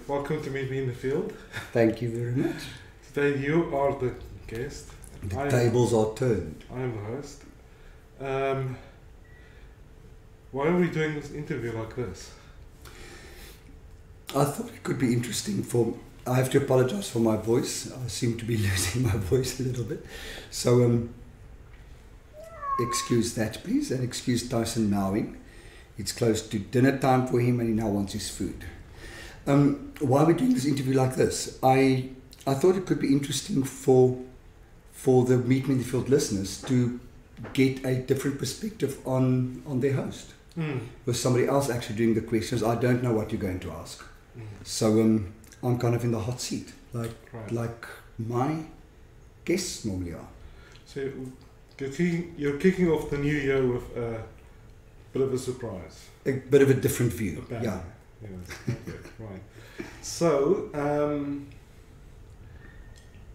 welcome to Meet Me in the Field. Thank you very much. Today you are the guest. The tables are turned. I am the host. Why are we doing this interview like this? I thought it could be interesting I have to apologize for my voice. I seem to be losing my voice a little bit. So excuse that please, and excuse Tyson mowing. It's close to dinner time for him and he now wants his food. Why are we doing this interview like this? I thought it could be interesting for the Meet Me in the Field listeners to get a different perspective on their host. With somebody else actually doing the questions. I don't know what you're going to ask. So I'm kind of in the hot seat, like my guests normally are. So you're kicking off the new year with a bit of a surprise. A bit of a different view, yeah. Okay, right. So,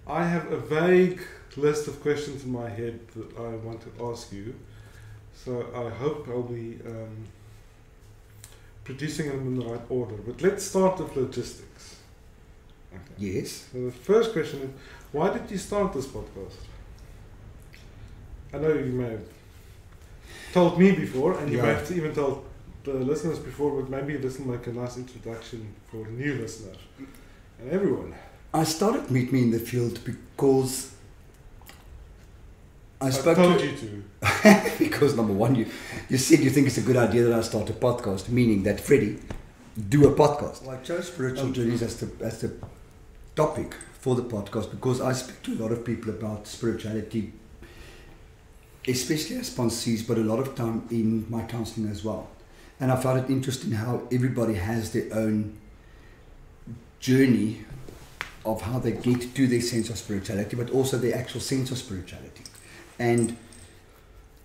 I have a vague list of questions in my head that I want to ask you. So I hope I'll be producing them in the right order. But let's start with logistics. Okay. Yes. So the first question is, why did you start this podcast? I know you may have told me before, and you may have even told the listeners before, but maybe this will make a nice introduction for new listeners and everyone. I started Meet Me in the Field because I told you to. Because number one, you said you think it's a good idea that I start a podcast, meaning that Freddie do a podcast. Well, I chose spiritual journeys as the topic for the podcast because I speak to a lot of people about spirituality, especially as sponsees, but a lot of time in my counseling as well. And I found it interesting how everybody has their own journey of how they get to their sense of spirituality, but also their actual sense of spirituality. And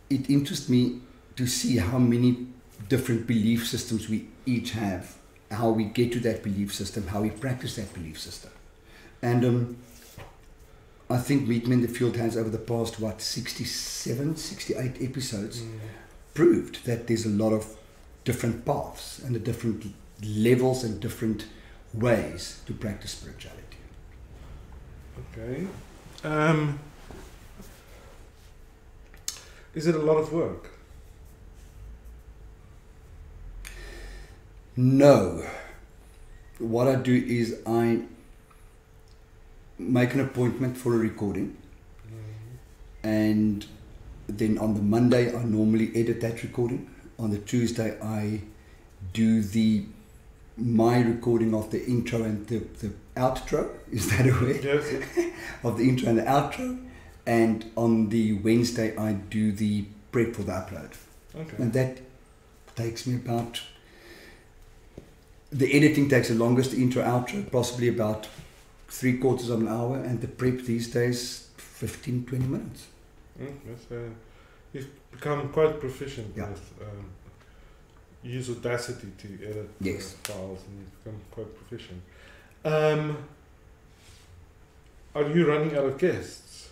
it interests me to see how many different belief systems we each have, how we get to that belief system, how we practice that belief system. And I think Meet Me in the Field has, over the past, 67, 68 episodes, proved that there's a lot of different paths and the different levels and different ways to practice spirituality. Okay. Is it a lot of work? No. What I do is I make an appointment for a recording, and then on the Monday I normally edit that recording. On the Tuesday I do my recording of the intro and the outro. Is that a way? Yes. Of the intro and the outro. And on the Wednesday I do the prep for the upload. Okay. And that takes me about, the editing takes the longest, the intro outro possibly about 3/4 of an hour, and the prep these days 15-20 minutes. Yes, you've become quite proficient with you use Audacity to edit files, and you've become quite proficient. Are you running out of guests?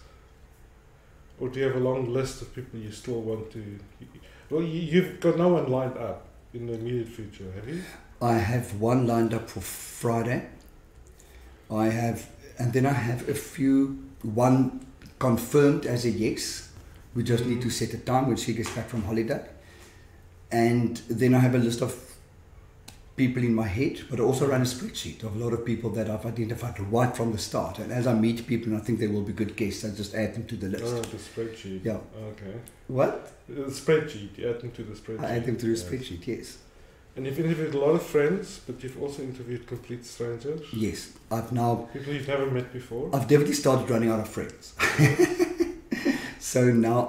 Or do you have a long list of people you still want to... Well, you've got no one lined up in the immediate future, have you? I have one lined up for Friday. And then I have one confirmed as a yes. We just need to set a time when she gets back from holiday. And then I have a list of people in my head, but I also run a spreadsheet of a lot of people that I've identified right from the start. And as I meet people and I think they will be good guests, I just add them to the list. Oh, the spreadsheet. Yeah. Okay. What? The spreadsheet. You add them to the spreadsheet. I add them to the spreadsheet, yes. And you've interviewed a lot of friends, but you've also interviewed complete strangers. Yes. People you've never met before. I've definitely started running out of friends. So now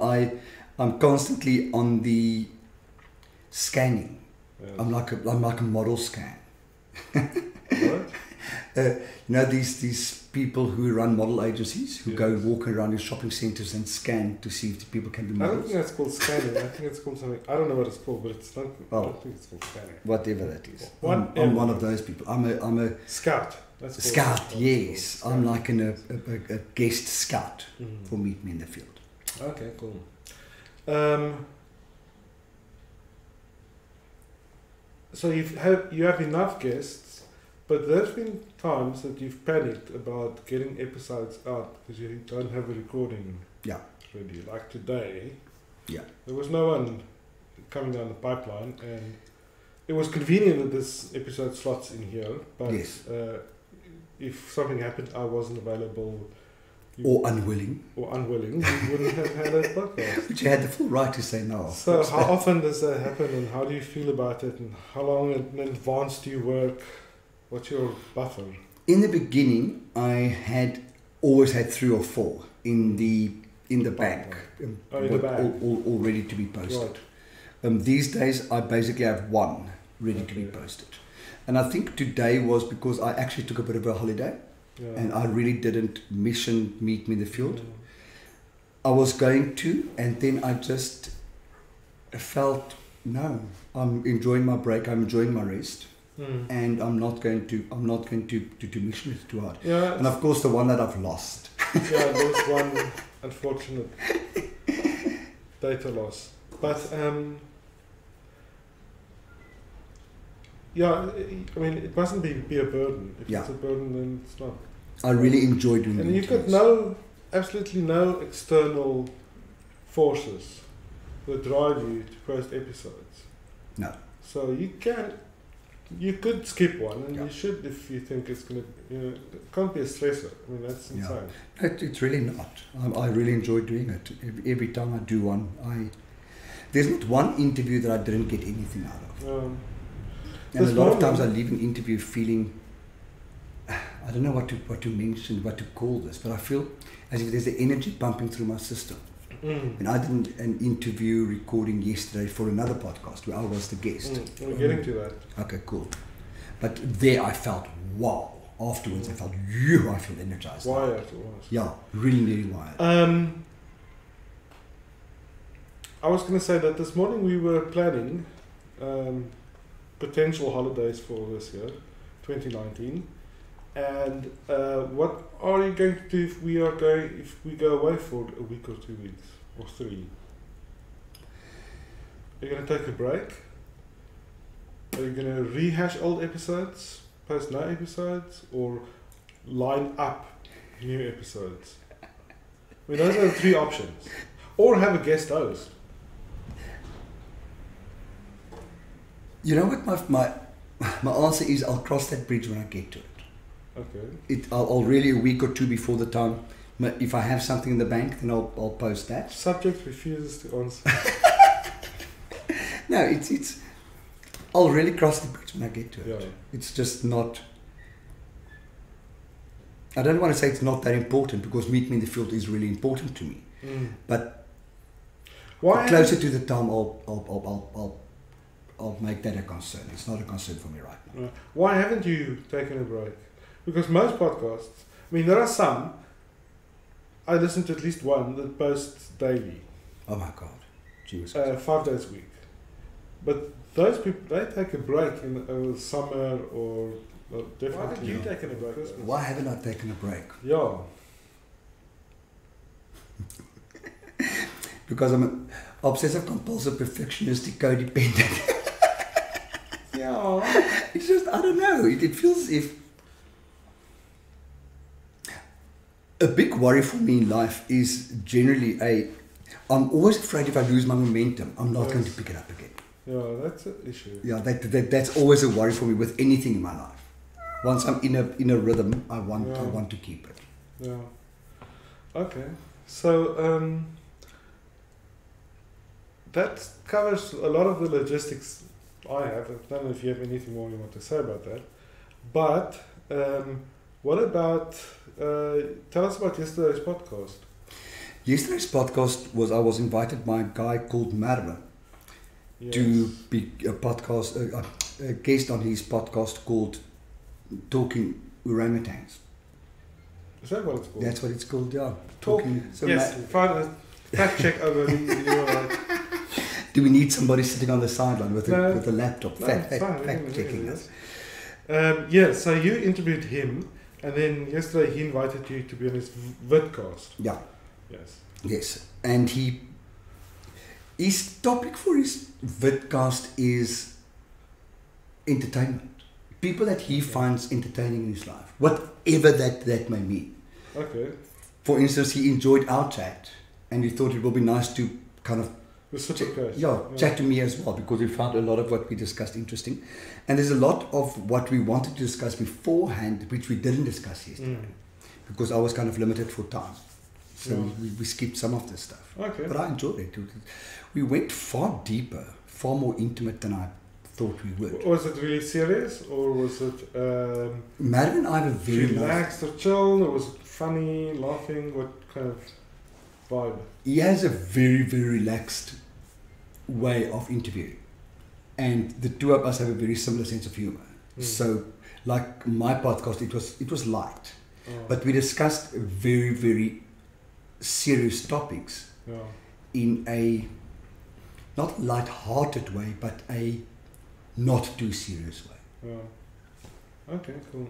I'm constantly on the scanning. Yes. I'm like a model scan. What? These people who run model agencies who go walk around in shopping centres and scan to see if the people can be models. I don't think that's called scanning. I think it's called something. I don't know what it's called, but I don't think it's called scanning. Whatever that is. I'm one of those people. I'm a scout. That's scout. Yes, I'm like a guest scout for Meet Me in the Field. Okay, cool. So you have enough guests, But there's been times that you've panicked about getting episodes out because you don't have a recording Yeah. ready. Like today, Yeah. there was no one coming down the pipeline, and it was convenient that this episode slots in here. But Yes. If something happened, I wasn't available. Or unwilling. You wouldn't have had a podcast. But you had the full right to say no. So how often does that happen, and how do you feel about it, and how long in advance do you work? What's your buffer? In the beginning, I had always had 3 or 4 in the bank, all ready to be posted. Right. These days, I basically have 1 ready to be posted, and I think today was because I actually took a bit of a holiday, and I really didn't meet me in the field. I was going to, and then I just felt no. I'm enjoying my break. I'm enjoying my rest. And I'm not going to mission it too hard. Yeah, and of course the one that I've lost. Yeah, there's one unfortunate data loss. But yeah, I mean, it mustn't be a burden. If it's a burden, then it's not. I really enjoy doing it. And you've got absolutely no external forces that drive you to post episodes. No. So you could skip one, and you should if you think it's going to, it can't be a stressor. I mean, that's insane. It's really not. I really enjoy doing it. Every time I do one, there's not one interview that I didn't get anything out of. And a lot of times I leave an interview feeling, I don't know what to mention, what to call this, but I feel as if there's the energy pumping through my system. And I did an interview recording yesterday for another podcast where I was the guest. We're getting to that. Okay, cool. But there I felt wow. Afterwards I felt I feel energized. Wired it was. Yeah, really wired. I was going to say that this morning we were planning potential holidays for this year, 2019. And what are you going to do if we go away for a week or 2 weeks or 3? Are you going to take a break? Are you going to rehash old episodes, post no episodes, or line up new episodes? I mean, those are the 3 options. Or have a guest host. You know what my answer is? I'll cross that bridge when I get to it. Okay. I'll really a week or 2 before the time. If I have something in the bank, then I'll post that. Subject refuses to answer. No, it's. I'll really cross the bridge when I get to it. Yeah. It's just not. I don't want to say it's not that important because meet me in the field is really important to me. But closer to the time, I'll make that a concern. It's not a concern for me right now. Why haven't you taken a break? Because most podcasts, I mean, there are some, I listen to at least one that posts daily. Oh my God. Jesus. 5 days a week. But those people, they take a break in summer or definitely. Why haven't you taken a break? Why haven't I taken a break? Yeah. Because I'm an obsessive compulsive perfectionistic codependent. Yeah. It's just, I don't know. It feels as if a big worry for me in life is generally I'm always afraid if I lose my momentum, I'm not going to pick it up again. Yeah, that's an issue. Yeah, that's always a worry for me with anything in my life. Once I'm in a rhythm, I want to keep it. Yeah. Okay. So that covers a lot of the logistics I have. I don't know if you have anything more you want to say about that. But what about, tell us about yesterday's podcast. Yesterday's podcast was I was invited by a guy called Marwa to be a guest on his podcast called Talking Orangutans. Is that what it's called? That's what it's called, yeah. Talking. Yes, fact check over the Do we need somebody sitting on the sideline with a laptop? Fact checking us. Yeah, so you interviewed him, and then yesterday he invited you to be on his vidcast. Yeah. Yes. And his topic for his vidcast is entertainment. people that he finds entertaining in his life, whatever that may mean. Okay. For instance, he enjoyed our chat, and he thought it would be nice to kind of chat to me as well, because we found a lot of what we discussed interesting. And there's a lot of what we wanted to discuss beforehand, which we didn't discuss yesterday, because I was kind of limited for time. So we skipped some of this stuff. Okay. But I enjoyed it. We went far deeper, far more intimate than I thought we would. Was it really serious, or was it Madden and I were very relaxed or chill, or was it funny, laughing? What kind of vibe? He has a very, very relaxed way of interviewing, and the two of us have a very similar sense of humor. So, like my podcast, it was light, but we discussed very, very serious topics in a not light-hearted way, but a not too serious way. Okay, cool.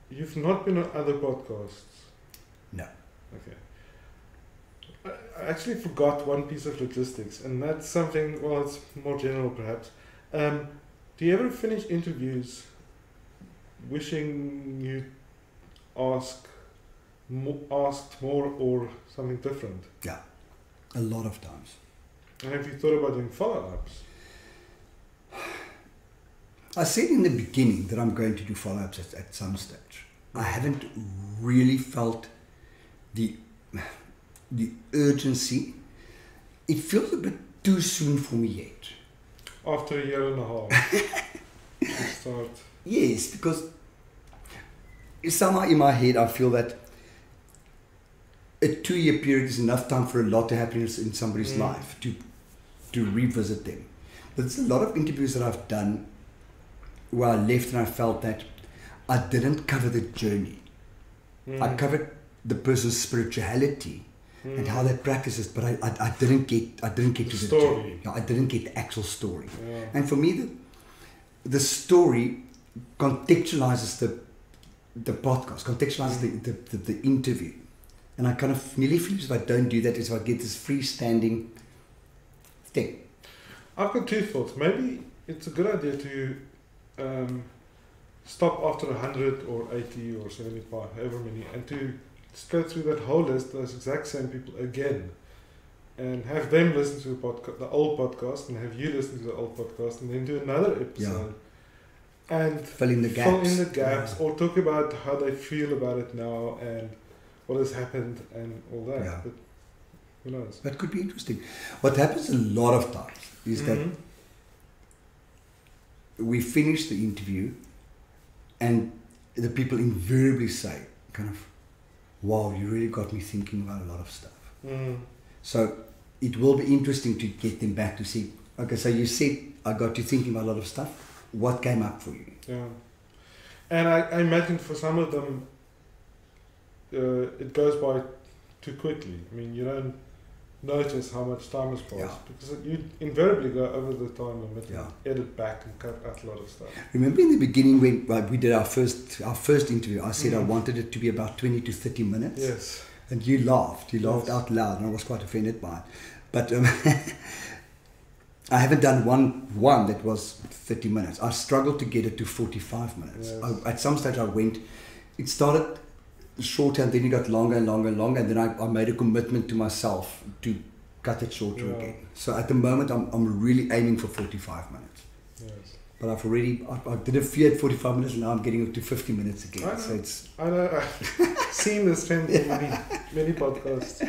You've not been on other podcasts? No. Okay. I actually forgot one piece of logistics, and that's something, well, it's more general perhaps. Do you ever finish interviews wishing you asked more or something different? Yeah, a lot of times. And have you thought about doing follow-ups? I said in the beginning that I'm going to do follow-ups at some stage. I haven't really felt the urgency. It feels a bit too soon for me yet. After a year and a half. You start. Yes, because somehow in my head I feel that a 2-year period is enough time for a lot to happen in somebody's life to revisit them. But there's a lot of interviews that I've done where I left and I felt that I didn't cover the journey. I covered the person's spirituality and how they practices, but I didn't get to the journey. No, I didn't get the actual story. And for me, the story contextualizes the podcast, contextualizes the interview. And I kind of nearly feel if I don't do that, is if I get this freestanding thing. I've got two thoughts. Maybe it's a good idea to stop after 100 or 80 or 75, however many, and to just go through that whole list, those exact same people again, and have them listen to the old podcast, and have you listen to the old podcast, and then do another episode. And fill in the gaps. Or talk about how they feel about it now and what has happened and all that. But who knows? That could be interesting. What happens a lot of times is that we finish the interview and the people invariably say, kind of, wow, you really got me thinking about a lot of stuff. So it will be interesting to get them back to see, okay, so you said I got you thinking about a lot of stuff. What came up for you? Yeah. And I imagine for some of them, it goes by too quickly. I mean, you don't notice how much time has passed because you invariably go over the time limit and edit back and cut out a lot of stuff. Remember in the beginning when we did our first interview, I said I wanted it to be about 20 to 30 minutes. Yes. And you laughed out loud, and I was quite offended by it. But I haven't done one that was 30 minutes. I struggled to get it to 45 minutes. Yes. At some stage it started shorter and then it got longer and longer and longer, and then I made a commitment to myself to cut it shorter again. So at the moment I'm really aiming for 45 minutes. Yes. But I did a few at 45 minutes and now I'm getting up to 50 minutes again. I know. I've seen this trend in many podcasts.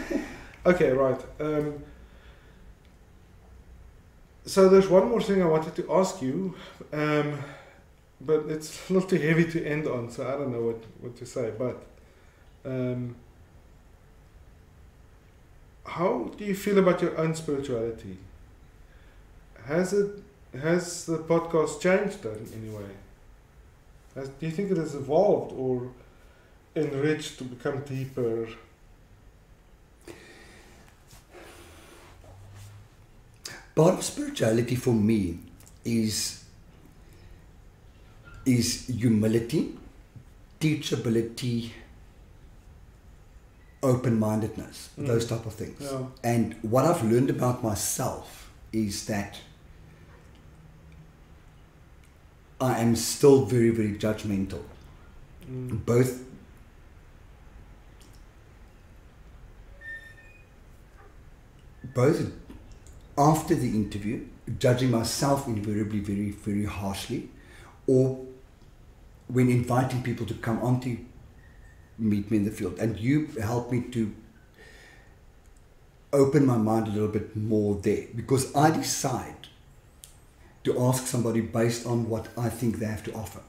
Okay, right. So there's one more thing I wanted to ask you, but it's a little too heavy to end on, so I don't know what to say. But how do you feel about your own spirituality? Has the podcast changed that in any way? Do you think it has evolved or enriched to become deeper? Part of spirituality for me is humility, teachability, open-mindedness, those type of things. Yeah. And what I've learned about myself is that I am still very, very judgmental. Both after the interview, judging myself invariably very, very harshly, or when inviting people to come on to meet me in the field. And you helped me to open my mind a little bit more there, because I decide to ask somebody based on what I think they have to offer.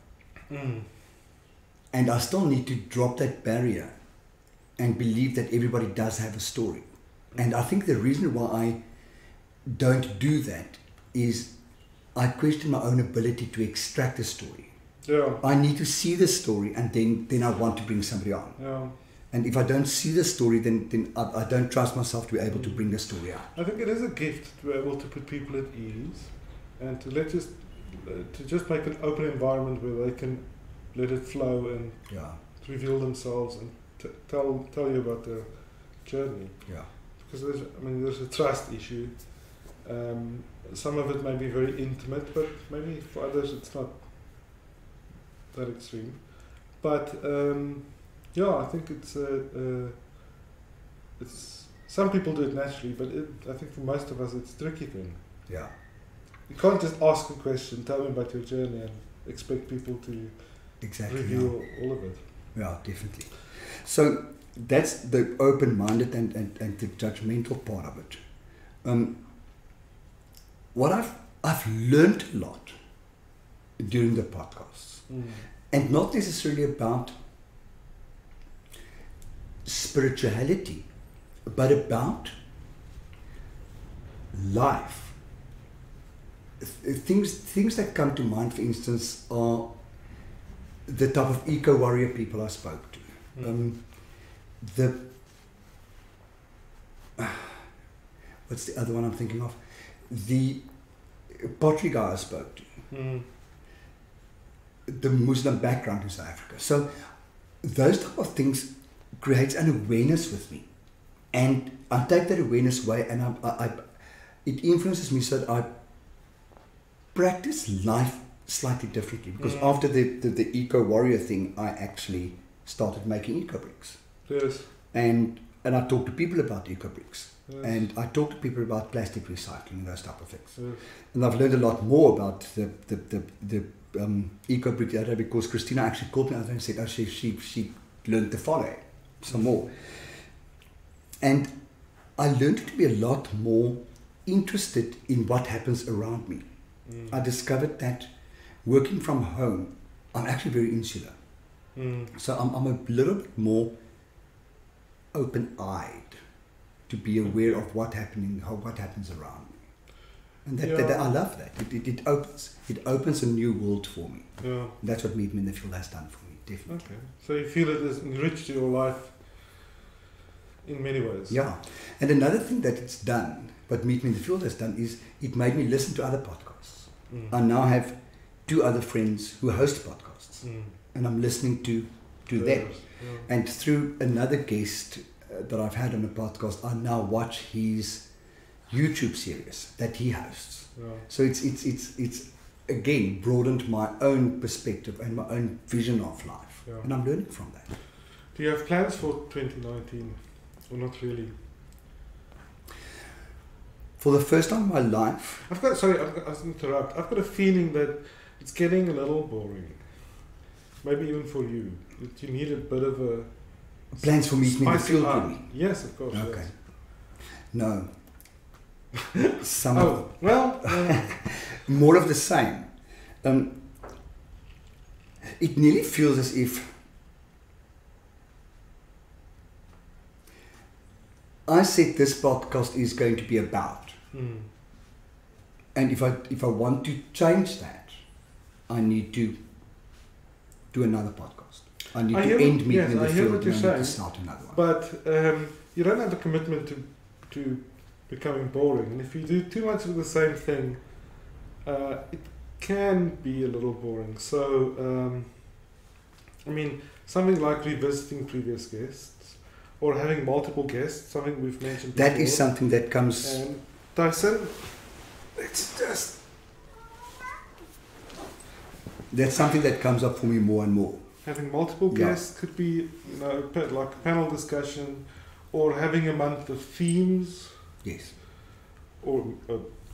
And I still need to drop that barrier and believe that everybody does have a story. And I think the reason why I don't do that is I question my own ability to extract a story. Yeah. I need to see the story, and then I want to bring somebody on. Yeah. And if I don't see the story, then I don't trust myself to be able to bring the story out. I think it is a gift to be able to put people at ease, and to just make an open environment where they can let it flow and reveal themselves and tell you about their journey. Yeah. Because there's a trust issue. Some of it may be very intimate, but maybe for others it's not that extreme. But I think it's some people do it naturally, but I think for most of us it's a tricky thing. Yeah. You can't just ask a question, tell me about your journey, and expect people to reveal all of it. Yeah, definitely. So that's the open-minded and the judgmental part of it. What I've learned a lot during the podcasts, and not necessarily about spirituality, but about life. Things that come to mind, for instance, are the type of eco-warrior people I spoke to. What's the other one I'm thinking of? The pottery guy I spoke to. The Muslim background in South Africa. So those type of things creates an awareness with me, and I take that awareness away, and it influences me so that I practice life slightly differently. Because after the eco warrior thing, I actually started making eco bricks. Yes. And I talk to people about eco bricks. Yes. And I talk to people about plastic recycling and those type of things. Yes. And I've learned a lot more about the eco brick the other day, because Christina actually called me out and said, she learned to follow some more. And I learned to be a lot more interested in what happens around me. I discovered that working from home, I'm actually very insular. So I'm a little bit more open-eyed to be aware of what happens around me. And that I love that. It opens a new world for me. Yeah. That's what Meet Me in the Field has done for me, definitely. Okay. So you feel it has enriched your life in many ways. Yeah. And another thing that it's done, what Meet Me in the Field has done, is it made me listen to other podcasts. I now have 2 other friends who host podcasts, and I'm listening to them. Yeah. And through another guest that I've had on a podcast, I now watch his YouTube series that he hosts. Yeah. So it's again broadened my own perspective and my own vision of life, and I'm learning from that. Do you have plans for 2019, or not really? For the first time in my life, I've got a feeling that it's getting a little boring. Maybe even for you. That you need a bit of a plans for Meet Me in the Field for me. Yes, of course. Okay. Yes. No. More of the same. It nearly feels as if I said this podcast is going to be about. And if I want to change that, I need to do another podcast. I need to end Meet Me in the Field and I need to start another one. But you don't have a commitment to becoming boring. And if you do too much of the same thing, it can be a little boring. So, something like revisiting previous guests or having multiple guests, something we've mentioned before. That is something that comes... Tyson, it's just, that's something that comes up for me more and more. Having multiple guests could be, like a panel discussion, or having a month of themes. Yes. Or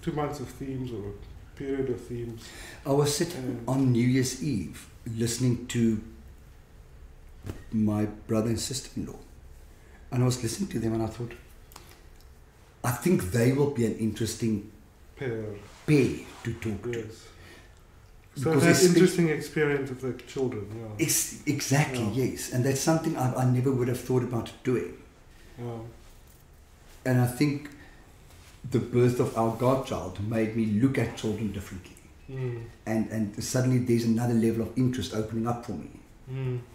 2 months of themes, or a period of themes. I was sitting on New Year's Eve listening to my brother and sister-in-law, and I was listening to them, and I thought, I think they will be an interesting pair to talk to. So I've had interesting experience with the children. Yeah. Exactly, yes. And that's something I never would have thought about doing. Yeah. And I think the birth of our godchild made me look at children differently. And suddenly there's another level of interest opening up for me.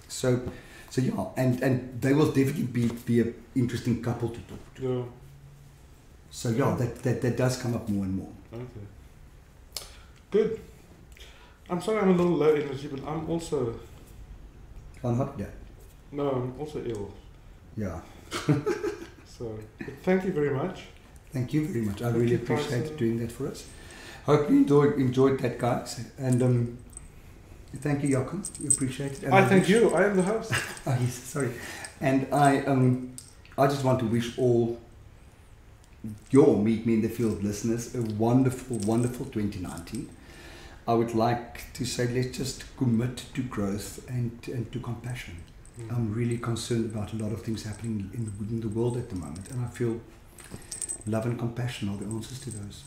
So yeah, and they will definitely be an interesting couple to talk to. Yeah. So yeah, that does come up more and more. Okay. Good. I'm sorry I'm a little low energy, but I'm also... On holiday? No, I'm also ill. Yeah. So, but thank you very much. Thank you very much. I really appreciate doing that for us. Hope you enjoyed that, guys. And thank you, Jaco. We appreciate it. And I thank you. I am the host. Oh, yes, sorry. And I just want to wish all your Meet Me in the Field listeners a wonderful, wonderful 2019. I would like to say, let's just commit to growth and to compassion. I'm really concerned about a lot of things happening in the world at the moment, and I feel love and compassion are the answers to those.